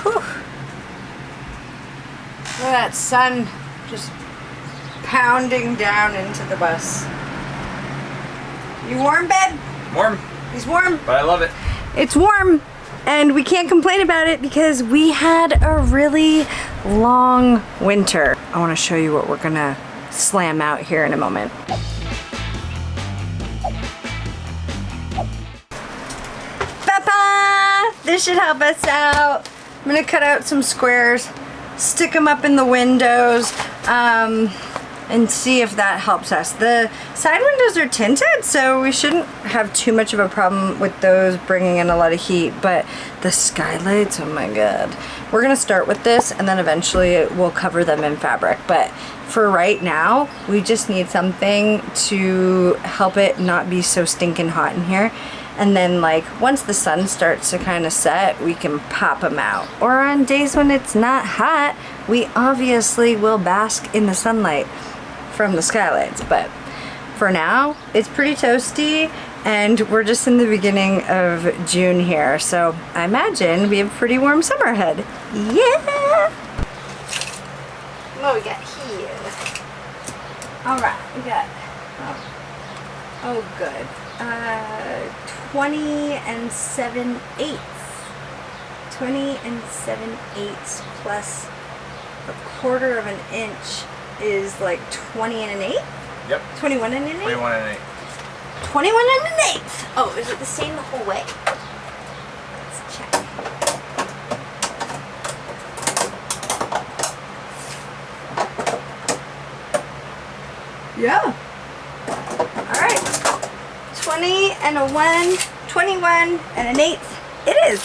Whew. Look at that sun just pounding down into the bus. You warm, babe? Warm. He's warm. But I love it. It's warm, and we can't complain about it because we had a really long winter. I want to show you what we're gonna slam out here in a moment. Papa! This should help us out. I'm gonna cut out some squares, stick them up in the windows, and see if that helps us. The side windows are tinted, so we shouldn't have too much of a problem with those bringing in a lot of heat, but the skylights, oh my god. We're gonna start with this and then eventually we'll cover them in fabric, but for right now, we just need something to help it not be so stinking hot in here. And then like once the sun starts to kind of set, we can pop them out. Or on days when it's not hot, we obviously will bask in the sunlight from the skylights. But for now, it's pretty toasty and we're just in the beginning of June here. So I imagine we have a pretty warm summer ahead. Yeah! What we got here? All right, we got, oh good. 20 and 7/8. 20 and 7/8 plus a quarter of an inch is like 20 and an 8? Yep. 21 and an 8? 21 and an 8. 21 and an 8. Oh, is it the same the whole way? Let's check. Yeah. All right. 20 and a 1, 21 and an 8. It is.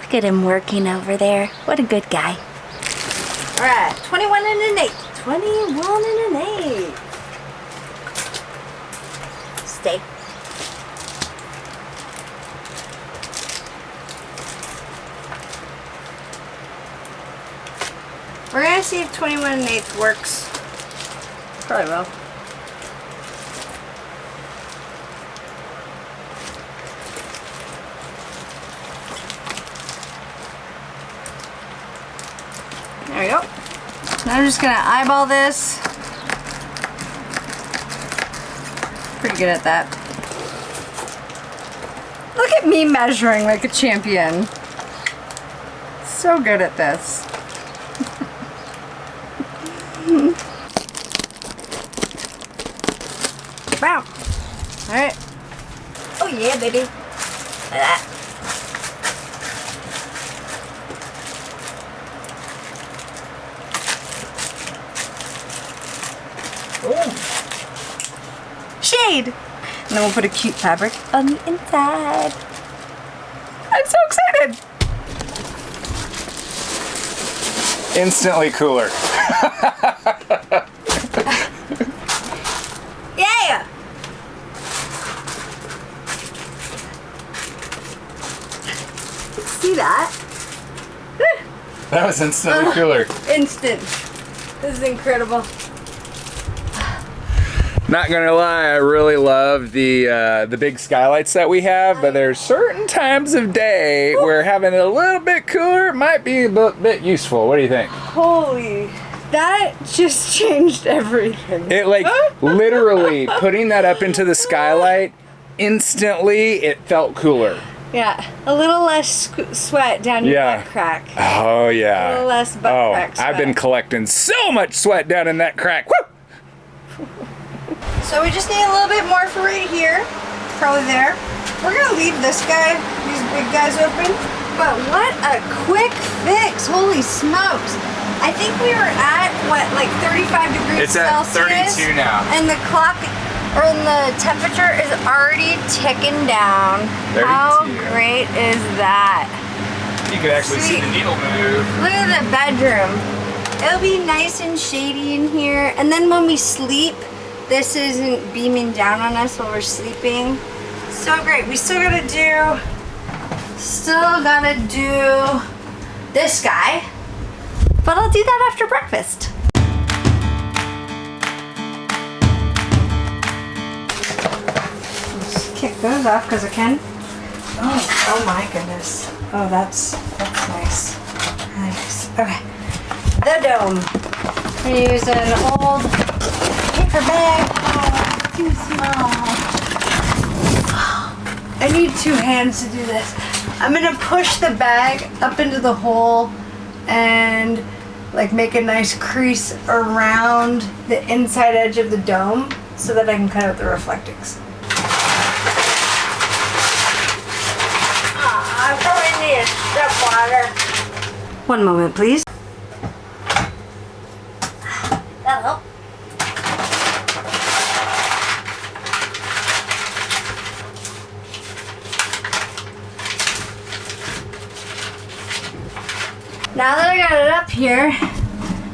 Look at him working over there. What a good guy. All right, 21 and an 8. 21 and an 8. Stay. We're gonna see if 21 and an 8 works. Probably will. There we go. Now I'm just gonna eyeball this. Pretty good at that. Look at me measuring like a champion. So good at this. Wow. Alright. Oh yeah, baby. Look at that. Shade! And then we'll put a cute fabric on the inside. I'm so excited! Instantly cooler. Yeah! See that? That was instantly cooler. Instant. This is incredible. Not gonna lie, I really love the big skylights that we have, but there's certain times of day where having it a little bit cooler might be a bit useful. What do you think? Holy, that just changed everything. It like literally putting that up into the skylight, instantly it felt cooler. Yeah, a little less sweat down your butt crack. Oh yeah. A little less butt crack sweat. I've been collecting so much sweat down in that crack. Woo! So we just need a little bit more for right here. Probably there. We're gonna leave this guy, these big guys open. But what a quick fix, holy smokes. I think we were at, what, like 35 degrees Celsius? It's at 32 now. And the clock, or the temperature is already ticking down. 32. How great is that? You can actually see the needle move. Look at the bedroom. It'll be nice and shady in here. And then when we sleep, this isn't beaming down on us while we're sleeping. So great. We still gotta do this guy, but I'll do that after breakfast. Just kick those off because I can. Oh my goodness. Oh, that's nice. Nice. Okay. The dome. I'm gonna use an old paper bag. Oh, it's too small. I need 2 hands to do this. I'm gonna push the bag up into the hole and like make a nice crease around the inside edge of the dome so that I can cut out the reflectings. I probably need a step ladder. One moment, please. That'll help. Now that I got it up here,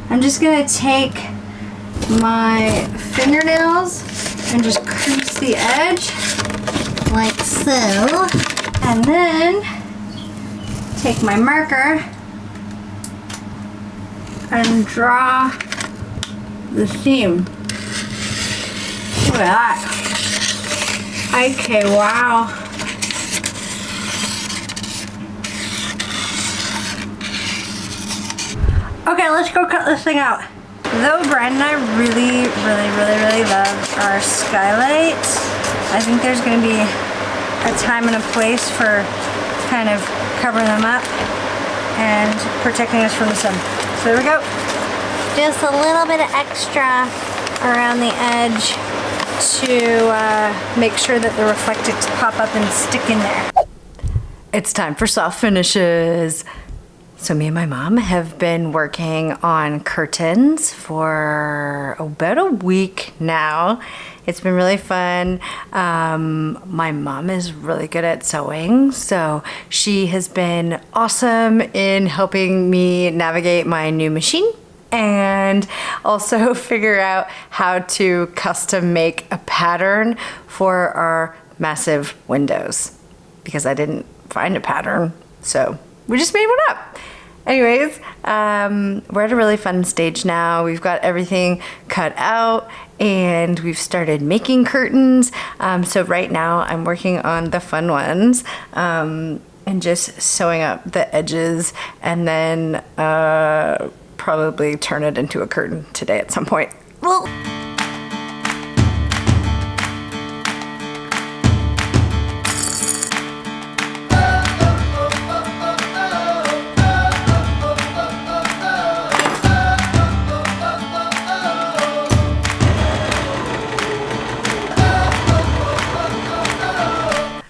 I'm just gonna take my fingernails and just crease the edge like so. And then take my marker and draw the seam. Look at that. Okay, wow. Okay, let's go cut this thing out. Though Brian and I really love our skylights, I think there's gonna be a time and a place for kind of covering them up and protecting us from the sun. So there we go. Just a little bit of extra around the edge to make sure that the reflectings pop up and stick in there. It's time for soft finishes. So me and my mom have been working on curtains for about a week now. It's been really fun. My mom is really good at sewing, so she has been awesome in helping me navigate my new machine and also figure out how to custom make a pattern for our massive windows because I didn't find a pattern, so we just made one up. Anyways, we're at a really fun stage now. We've got everything cut out and we've started making curtains. So right now I'm working on the fun ones and just sewing up the edges and then probably turn it into a curtain today at some point. Well.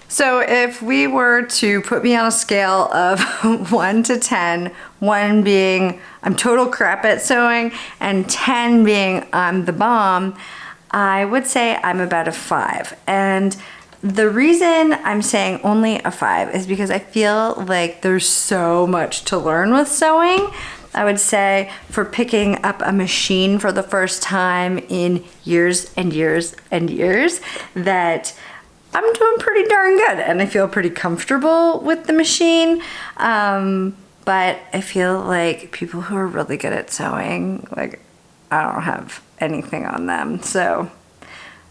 So if we were to put me on a scale of 1 to 10, 1 being I'm total crap at sewing and 10 being I'm the bomb, I would say I'm about a 5. And the reason I'm saying only a 5 is because I feel like there's so much to learn with sewing. I would say for picking up a machine for the first time in years and years and years that I'm doing pretty darn good and I feel pretty comfortable with the machine. But I feel like people who are really good at sewing, like I don't have anything on them. So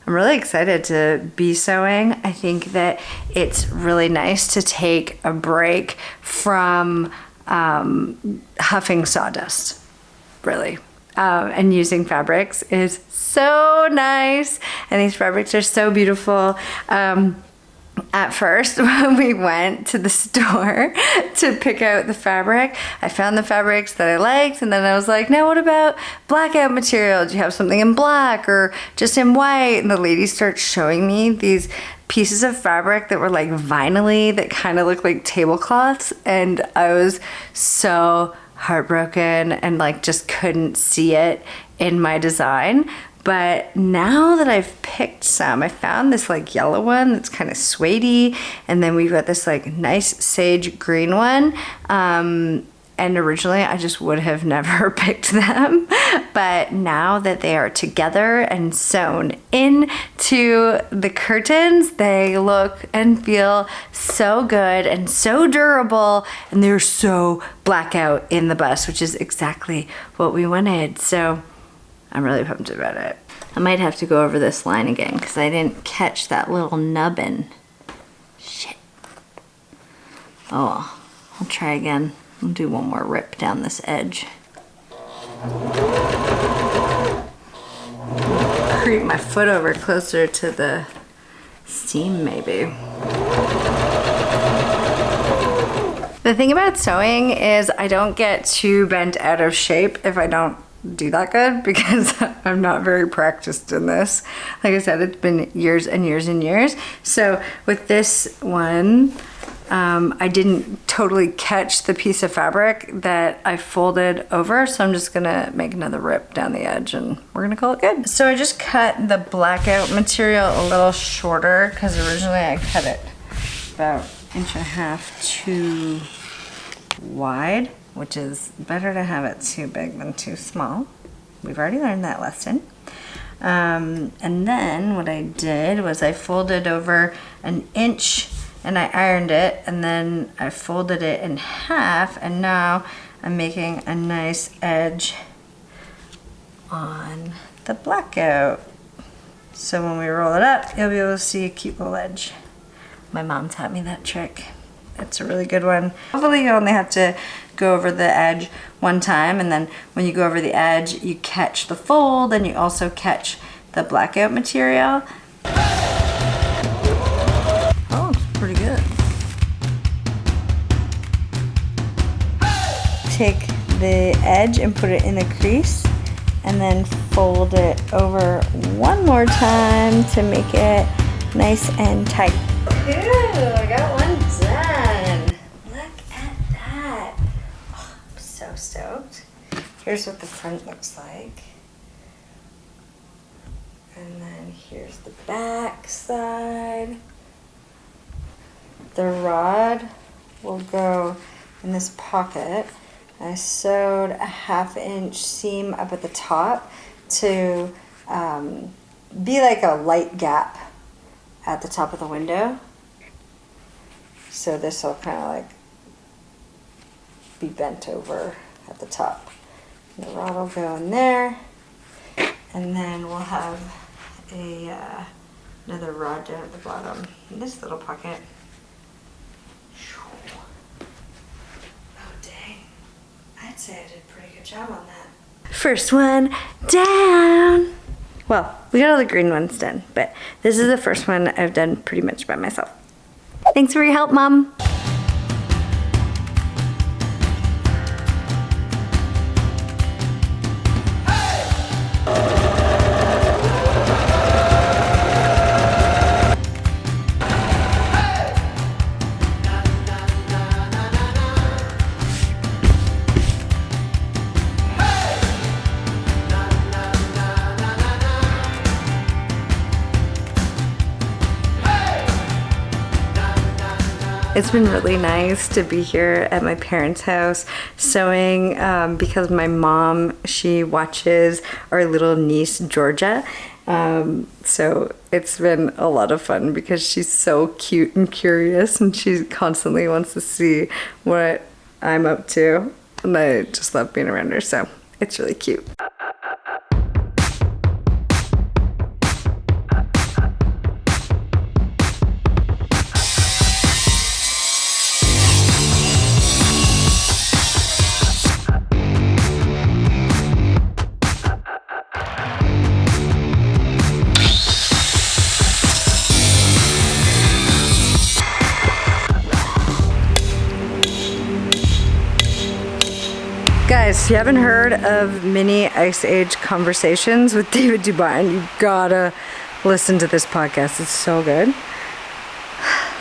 I'm really excited to be sewing. I think that it's really nice to take a break from huffing sawdust, really. And using fabrics is so nice, and these fabrics are so beautiful. At first, when we went to the store to pick out the fabric, I found the fabrics that I liked, and then I was like, now what about blackout material? Do you have something in black or just in white? And the lady starts showing me these pieces of fabric that were like vinyl-y that kind of looked like tablecloths, and I was so heartbroken and like just couldn't see it in my design. But now that I've picked some, I found this like yellow one that's kind of suede-y, and then we've got this like nice sage green one. And originally I just would have never picked them, but now that they are together and sewn into the curtains, they look and feel so good and so durable, and they're so blackout in the bust, which is exactly what we wanted. So I'm really pumped about it. I might have to go over this line again because I didn't catch that little nubbin. Shit. Oh, I'll try again. I'll do one more rip down this edge. Creep my foot over closer to the seam maybe. The thing about sewing is I don't get too bent out of shape if I don't do that good, because I'm not very practiced in this. Like I said, it's been years and years and years. So with this one, I didn't totally catch the piece of fabric that I folded over, so I'm just gonna make another rip down the edge and we're gonna call it good. So I just cut the Blackout material a little shorter because originally I cut it about 1.5 inches too wide, which is better to have it too big than too small. We've already learned that lesson. And then what I did was I folded over 1 inch and I ironed it, and then I folded it in half, and now I'm making a nice edge on the Blackout. So when we roll it up, you'll be able to see a cute little edge. My mom taught me that trick. It's a really good one. Hopefully you only have to go over the edge one time, and then when you go over the edge, you catch the fold and you also catch the Blackout material. Oh, it's pretty good. Take the edge and put it in the crease, and then fold it over one more time to make it nice and tight. Ooh, I got one done. Look at that. Oh, I'm so stoked. Here's what the front looks like. And then here's the back side. The rod will go in this pocket. I sewed a 1/2 inch seam up at the top to be like a light gap at the top of the window. So this will kind of like be bent over at the top. And the rod will go in there, and then we'll have another rod down at the bottom in this little pocket. Oh dang, I'd say I did a pretty good job on that. First one down. Well, we got all the green ones done, but this is the first one I've done pretty much by myself. Thanks for your help, Mom. It's been really nice to be here at my parents' house sewing because my mom, she watches our little niece, Georgia. So it's been a lot of fun because she's so cute and curious, and she constantly wants to see what I'm up to. And I just love being around her, so it's really cute. Guys, if you haven't heard of Mini Ice Age Conversations with David Dubine, you gotta listen to this podcast. It's so good.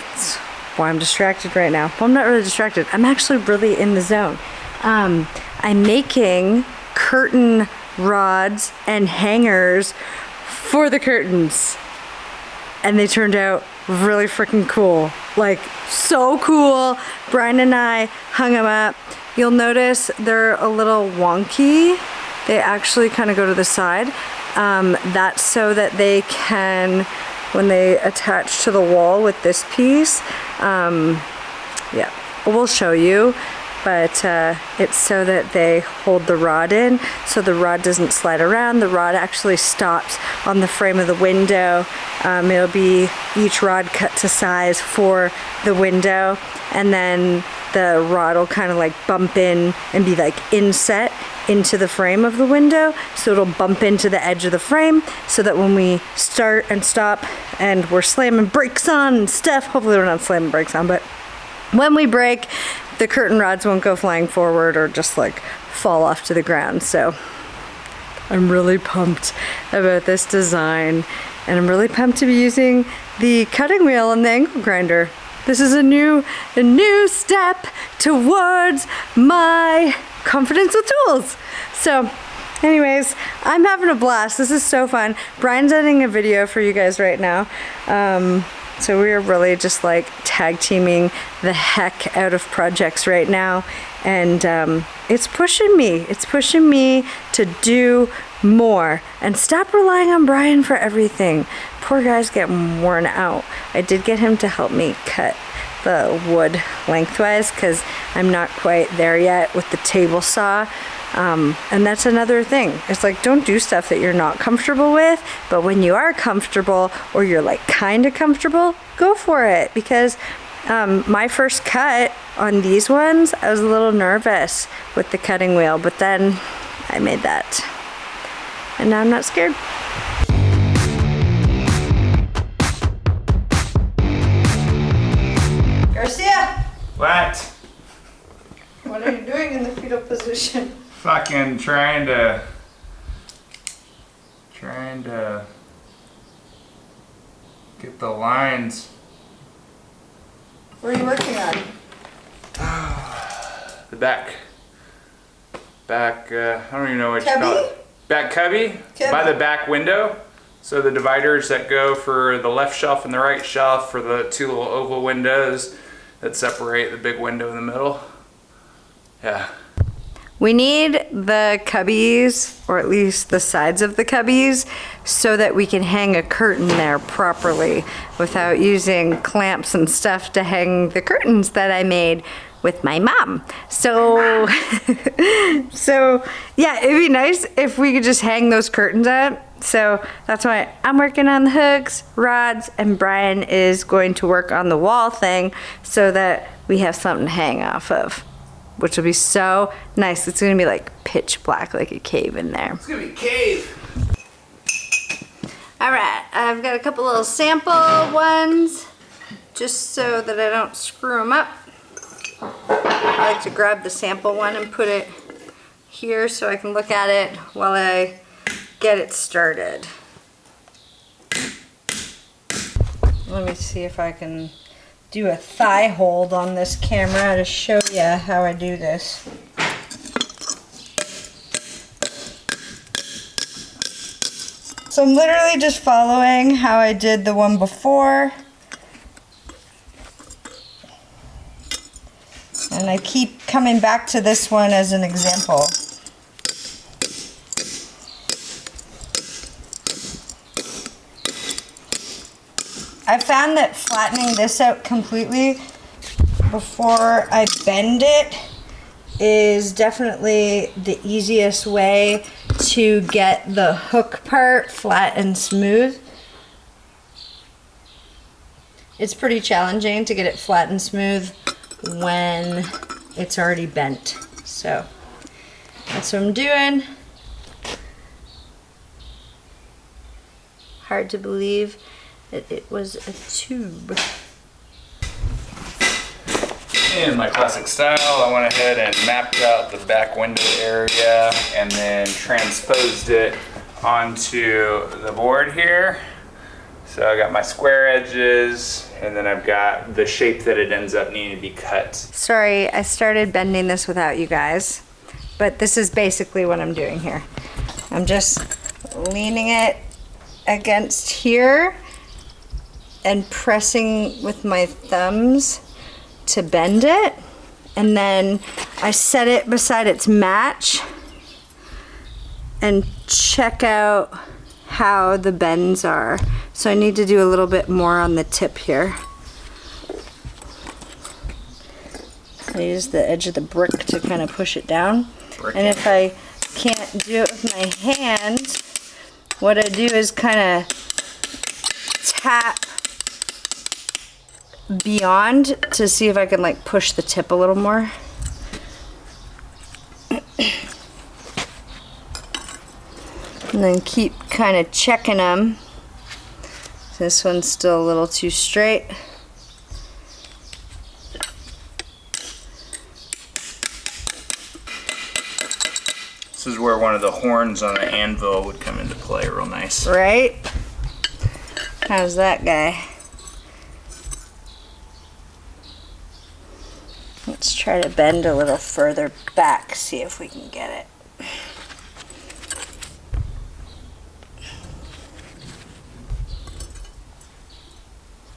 That's why I'm distracted right now. Well, I'm not really distracted. I'm actually really in the zone. I'm making curtain rods and hangers for the curtains. And they turned out really freaking cool. Like, so cool. Brian and I hung them up. You'll notice they're a little wonky. They actually kind of go to the side. That's so that they can, when they attach to the wall with this piece, yeah, we'll show you. but it's so that they hold the rod in, so the rod doesn't slide around. The rod actually stops on the frame of the window. It'll be each rod cut to size for the window, and then the rod will kind of like bump in and be like inset into the frame of the window, so it'll bump into the edge of the frame, so that when we start and stop and we're slamming brakes on and stuff, hopefully we're not slamming brakes on, but when we brake, the curtain rods won't go flying forward or just like fall off to the ground. So I'm really pumped about this design, and I'm really pumped to be using the cutting wheel and the angle grinder. This is a new step towards my confidence with tools. So anyways, I'm having a blast. This is so fun. Brian's editing a video for you guys right now. So we are really just like tag teaming the heck out of projects right now. And it's pushing me. It's pushing me to do more and stop relying on Brian for everything. Poor guy's getting worn out. I did get him to help me cut the wood lengthwise because I'm not quite there yet with the table saw. And that's another thing. It's like, don't do stuff that you're not comfortable with, but when you are comfortable or you're like kind of comfortable, go for it. Because my first cut on these ones, I was a little nervous with the cutting wheel, but then I made that. And now I'm not scared. Garcia! What? What are you doing in the fetal position? Fucking trying to get the lines. What are you working on? The back, I don't even know what you Cubby? call it. Back cubby by the back window. So the dividers that go for the left shelf and the right shelf for the two little oval windows that separate the big window in the middle. Yeah. We need the cubbies, or at least the sides of the cubbies, so that we can hang a curtain there properly without using clamps and stuff to hang the curtains that I made with my mom. So, so yeah, it'd be nice if we could just hang those curtains up. So that's why I'm working on the hooks, rods, and Brian is going to work on the wall thing so that we have something to hang off of, which will be so nice. It's gonna be like pitch black, like a cave in there. It's gonna be a cave. All right, I've got a couple little sample ones just so that I don't screw them up. I like to grab the sample one and put it here so I can look at it while I get it started. Let me see if I can do a thigh hold on this camera to show you how I do this. So I'm literally just following how I did the one before. And I keep coming back to this one as an example. I found that flattening this out completely before I bend it is definitely the easiest way to get the hook part flat and smooth. It's pretty challenging to get it flat and smooth when it's already bent. So that's what I'm doing. Hard to believe that it was a tube. In my classic style, I went ahead and mapped out the back window area and then transposed it onto the board here. So I got my square edges, and then I've got the shape that it ends up needing to be cut. Sorry, I started bending this without you guys, but this is basically what I'm doing here. I'm just leaning it against here and pressing with my thumbs to bend it, and then I set it beside its match and check out how the bends are. So I need to do a little bit more on the tip here. I use the edge of the brick to kind of push it down. And if I can't do it with my hand, what I do is kind of tap beyond to see if I can like push the tip a little more. And then keep kind of checking them. This one's still a little too straight. This is where one of the horns on the anvil would come into play real nice. Right? How's that guy? Let's try to bend a little further back, see if we can get it.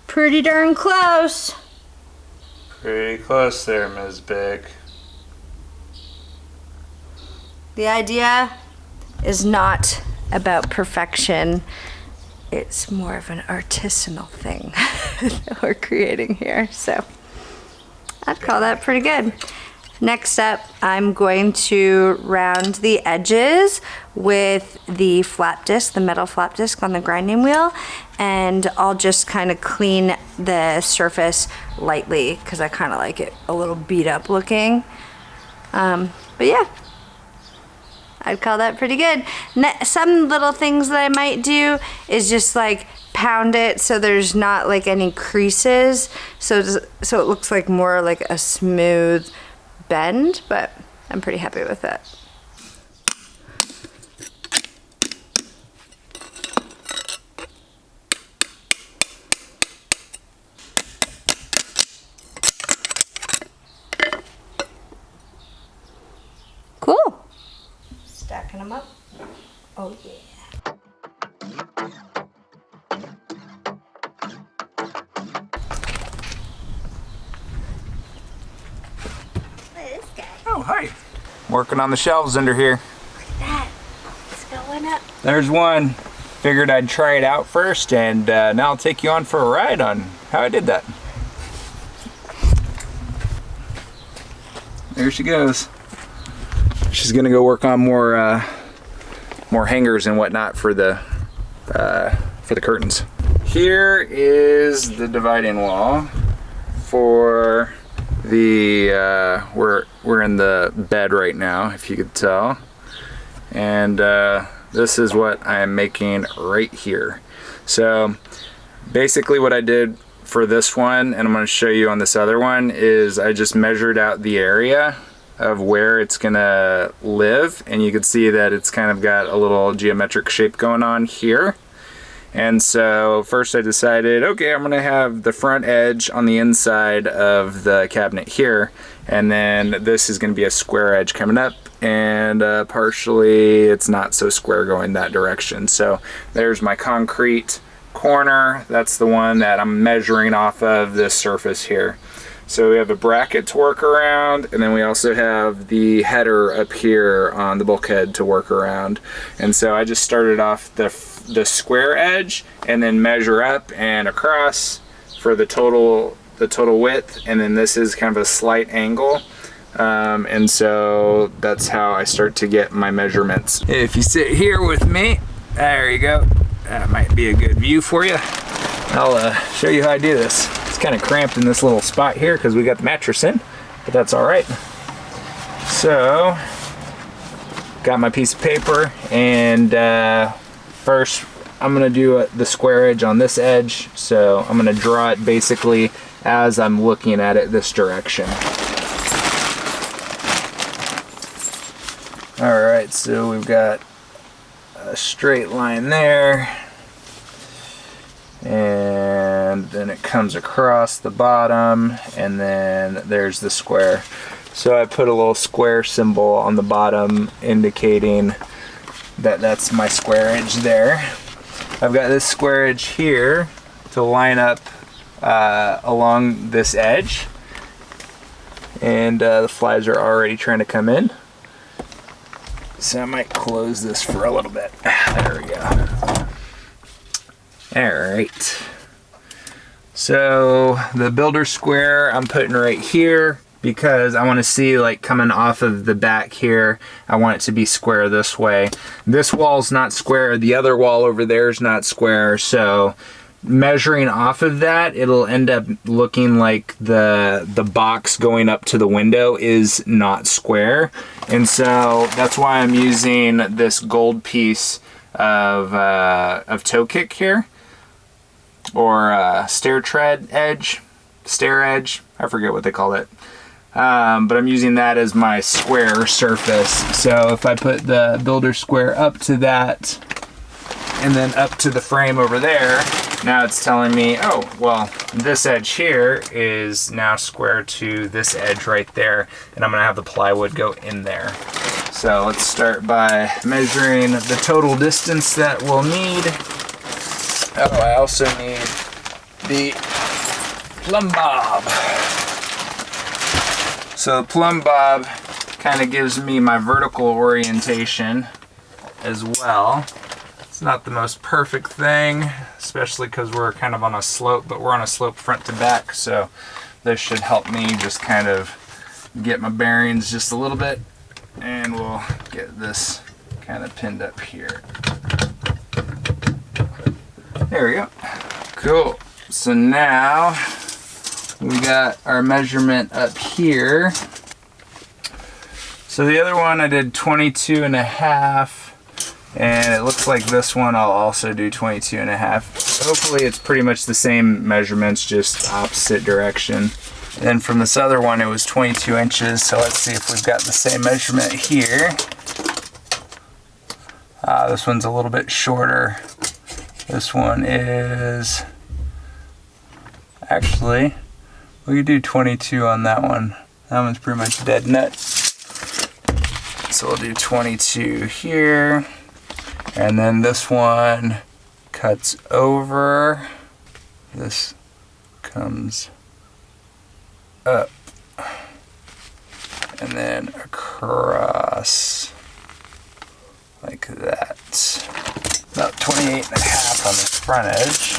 Pretty darn close. Pretty close there, Ms. Big. The idea is not about perfection. It's more of an artisanal thing that we're creating here. So I'd call that pretty good. Next up, I'm going to round the edges with the flap disc, the metal flap disc on the grinding wheel, and I'll just kind of clean the surface lightly because I kind of like it a little beat up looking. But yeah, I'd call that pretty good. Some little things that I might do is just like pound it so there's not like any creases, so it looks like more like a smooth bend, but I'm pretty happy with that. Cool. Stacking them up. Oh yeah. Oh, hi. Working on the shelves under here. Look at that. Let's go one up. There's one. Figured I'd try it out first, and now I'll take you on for a ride on how I did that. There she goes. She's gonna go work on more hangers and whatnot for the curtains. Here is the dividing wall for the we're in the bed right now, if you could tell, and this is what I'm making right here. So basically what I did for this one, and I'm going to show you on this other one, is I just measured out the area of where it's gonna live, and you can see that it's kind of got a little geometric shape going on here. And so first I decided, okay, I'm gonna have the front edge on the inside of the cabinet here, and then this is gonna be a square edge coming up, and partially it's not so square going that direction. So there's my concrete corner. That's the one that I'm measuring off of this surface here. So we have a bracket to work around, and then we also have the header up here on the bulkhead to work around. And so I just started off the square edge and then measure up and across for the total width, and then this is kind of a slight angle. And so that's how I start to get my measurements. If you sit here with me, there you go. That might be a good view for you. I'll show you how I do this. It's kind of cramped in this little spot here because we got the mattress in, but that's all right. So, got my piece of paper, and first I'm gonna do the square edge on this edge. So I'm gonna draw it basically as I'm looking at it this direction. All right, so we've got a straight line there, and then it comes across the bottom, and then there's the square. So I put a little square symbol on the bottom indicating that that's my square edge there. I've got this square edge here to line up along this edge, and the flies are already trying to come in. So I might close this for a little bit. There we go. Alright. So the builder square I'm putting right here, because I want to see, like, coming off of the back here, I want it to be square this way. This wall's not square, the other wall over there is not square, so measuring off of that, it'll end up looking like the box going up to the window is not square. And so that's why I'm using this gold piece of toe kick here, or stair edge, I forget what they call it. But I'm using that as my square surface. So if I put the builder square up to that and then up to the frame over there, now it's telling me, oh, well, this edge here is now square to this edge right there, and I'm gonna have the plywood go in there. So let's start by measuring the total distance that we'll need. Oh, I also need the plumb bob. So the plumb bob kind of gives me my vertical orientation as well. It's not the most perfect thing, especially because we're kind of on a slope, but we're on a slope front to back, so this should help me just kind of get my bearings just a little bit, and we'll get this kind of pinned up here. There we go. Cool. So now we got our measurement up here. So the other one I did 22.5. And it looks like this one I'll also do 22.5. Hopefully it's pretty much the same measurements, just opposite direction. And then from this other one it was 22 inches, so let's see if we've got the same measurement here. This one's a little bit shorter. This one is, actually, we could do 22 on that one. That one's pretty much dead nut. So we'll do 22 here. And then this one cuts over, this comes up, and then across like that. About 28.5 on the front edge.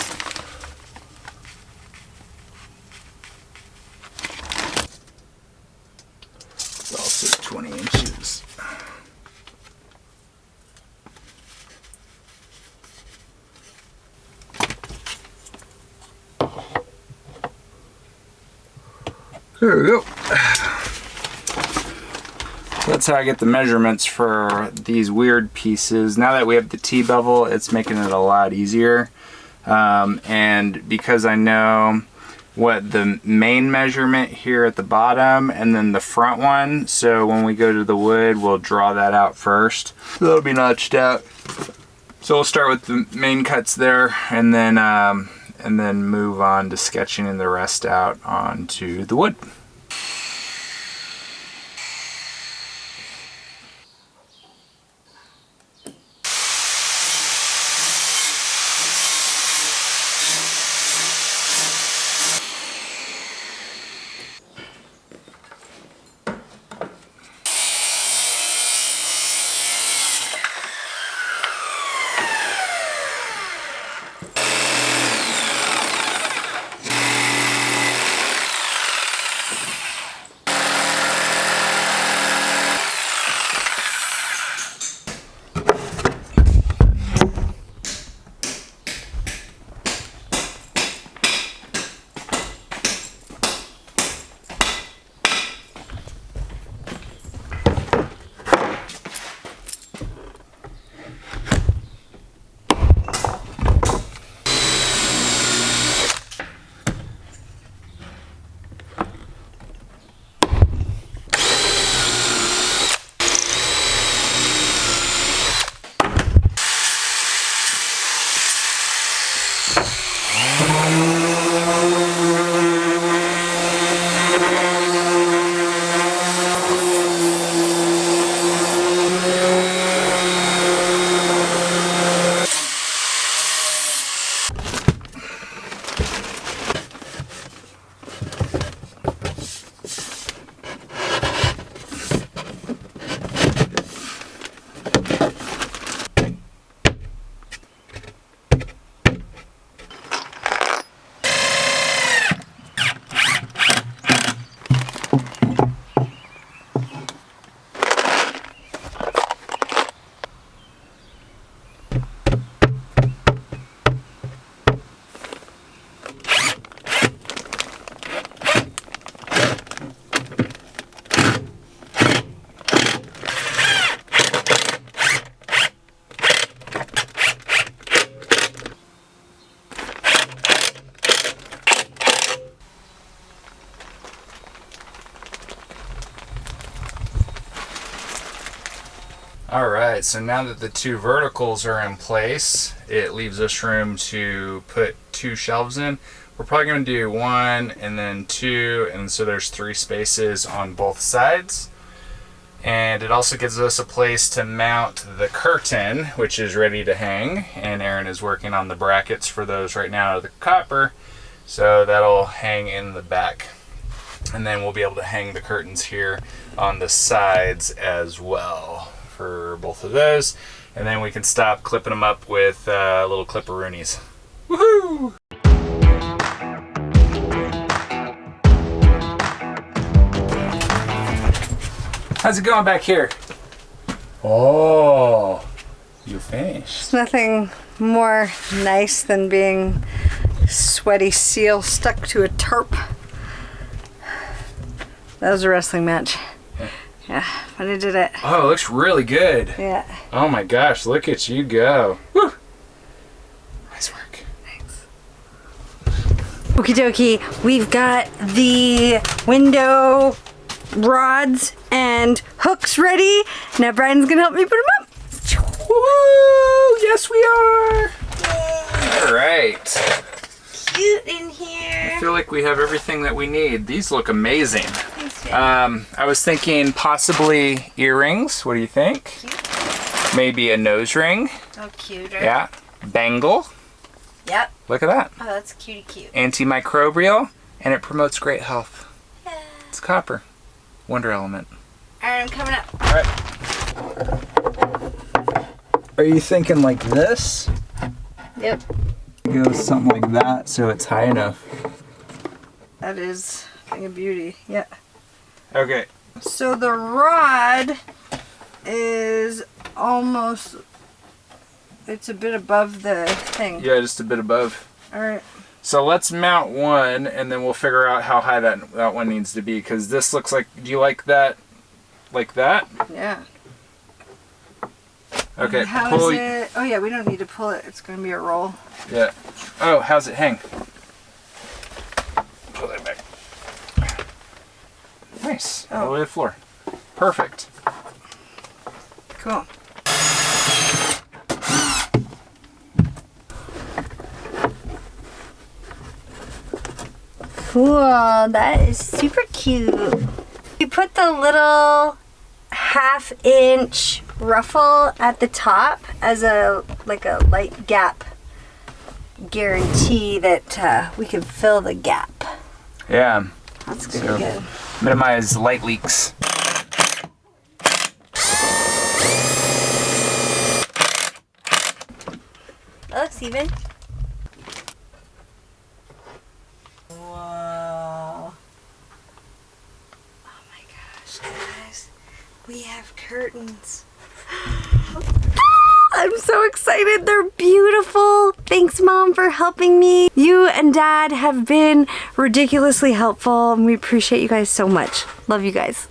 It's also 20 inches. There we go. So that's how I get the measurements for these weird pieces. Now that we have the T-bevel, it's making it a lot easier. And because I know what the main measurement here at the bottom and then the front one, so when we go to the wood, we'll draw that out first. So that'll be notched out. So we'll start with the main cuts there, and then move on to sketching the rest out onto the wood. All right, so now that the 2 verticals are in place, it leaves us room to put 2 shelves in. We're probably going to do 1 and then 2, and so there's 3 spaces on both sides. And it also gives us a place to mount the curtain, which is ready to hang. And Aaron is working on the brackets for those right now, the copper. So that'll hang in the back. And then we'll be able to hang the curtains here on the sides as well for both of those. And then we can stop clipping them up with little clipperoonies. Woohoo! How's it going back here? Oh, you finished. There's nothing more nice than being sweaty seal stuck to a tarp. That was a wrestling match. Yeah, but I did it. Oh, it looks really good. Yeah. Oh my gosh, look at you go. Woo! Nice work. Thanks. Okie dokie, we've got the window rods and hooks ready. Now Brian's gonna help me put them up. Woohoo! Yes, we are. All right. Cute in here. I feel like we have everything that we need. These look amazing. Thanks, I was thinking possibly earrings. What do you think? Cute. Maybe a nose ring. Oh, cuter. Yeah. Bangle. Yep. Look at that. Oh, that's cutie cute. Antimicrobial, and it promotes great health. Yeah. It's copper. Wonder element. Alright, I'm coming up. All right. Are you thinking like this? Yep. Go something like that so it's high enough. That is a thing of beauty. Yeah. Okay. So the rod is almost, it's a bit above the thing. Yeah, just a bit above. Alright. So let's mount one, and then we'll figure out how high that one needs to be, because this looks like, do you like that like that? Yeah. Okay. How pull, is it? Oh yeah, we don't need to pull it. It's going to be a roll. Yeah. Oh, how's it hang? Pull that back. Nice. All the way to the floor. Perfect. Cool. Cool, that is super cute. You put the little 1/2-inch ruffle at the top as a light gap guarantee that we can fill the gap. Yeah. That's gonna be good. Minimize light leaks. That looks even. Whoa. Oh my gosh, guys. We have curtains. I'm so excited. They're beautiful. Thanks, Mom, for helping me. You and Dad have been ridiculously helpful, and we appreciate you guys so much. Love you guys.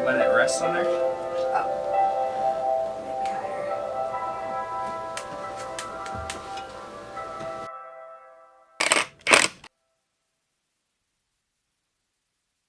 Let it rest on there. Oh.